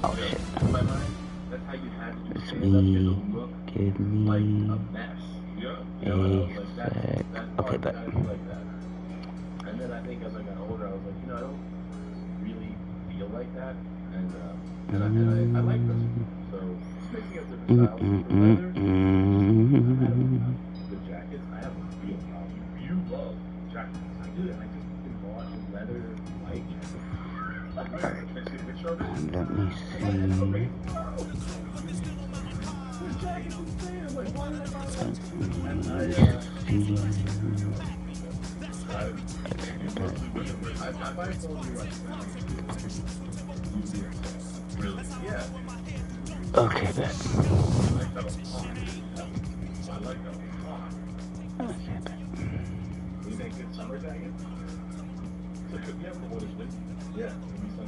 Oh shit. Give me a sec. Okay, but. And then I think as I got older, I was like, I don't really feel like that. And I like this. So it's mixing up different styles. The jackets, I have a real problem. You love jackets. I do, and I just been bought a leather white jacket. Let me see. Okay, bet. Okay, bet. You make good summer jackets? Yeah,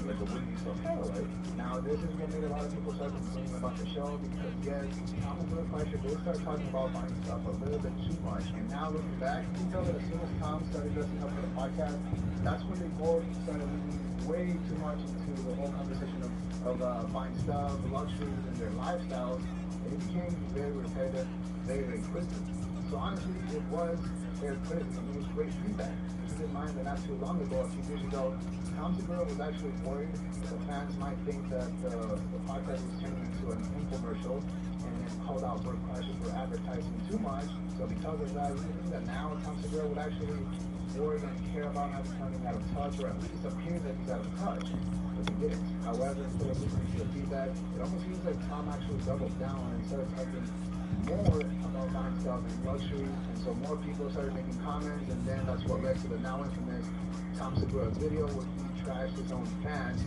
like a windy summer, right? Now, this is what made a lot of people start complaining about the show because, yes, Tom and Fleischer, they start talking about buying stuff a little bit too much. And now, looking back, you can tell that as soon as Tom started dressing up for the podcast, that's when they both started leaning way too much into the whole conversation of buying stuff, the luxuries, and their lifestyles. And it became very repetitive, very, very twisted. So, honestly, it was very critical. It was great feedback. Keep in mind that not too long ago, a few years ago, Tom Segura was actually worried that the fans might think that the podcast was turning into an infomercial and then called out Burt Kreischer for advertising too much. So because of that, we think that now Tom Segura would actually worry and care about not becoming out of touch, or at least appear that he's out of touch, but he didn't. However, instead of listening to the feedback, it almost seems like Tom actually doubled down and started talking more about buying stuff and luxury, and so more people started making comments, and then that's what led to the now infamous Tom Segura video where he trashed his own fans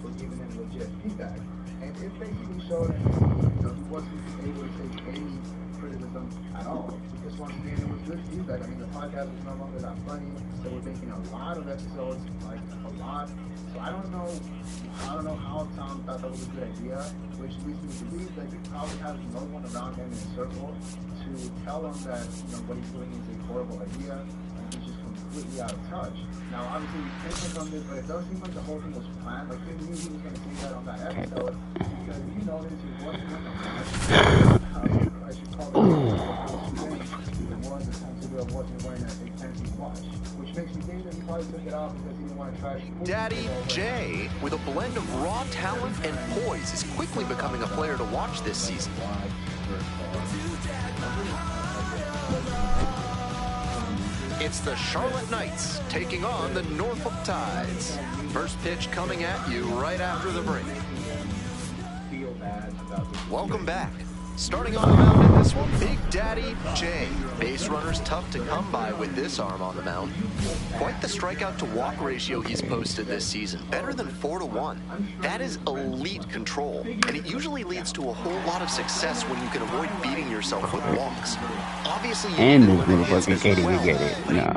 for giving him legit feedback. And it basically showed that he wasn't able to take any criticism at all. Because once again, it was good feedback. I mean, the podcast was no longer that funny. They were making a lot of episodes, like a lot. So I don't know how Tom thought that was a good idea, which leads me to believe that he probably has no one around him in his circle to tell him that what he's doing is a horrible idea, and he's just completely out of touch. Now, obviously, we can't think on this, but it does seem like the whole thing was planned. Like, he knew he was going to say that on that episode, because you notice he wasn't in the match. I should call it the one that Tom Segura wasn't wearing a fancy watch, which makes me think that he probably took it off because he didn't want to trash Daddy J, with a blend of raw talent and poise, is quickly becoming a player to watch this season. It's the Charlotte Knights taking on the Norfolk Tides. First pitch coming at you right after the break. Welcome back. Starting on the mound in this one, Big Daddy J. Base runner's tough to come by with this arm on the mound. Quite the strikeout to walk ratio he's posted this season, better than 4-1. That is elite control, and it usually leads to a whole lot of success when you can avoid beating yourself with walks. Obviously, and this motherfucking Katie, we get it. No.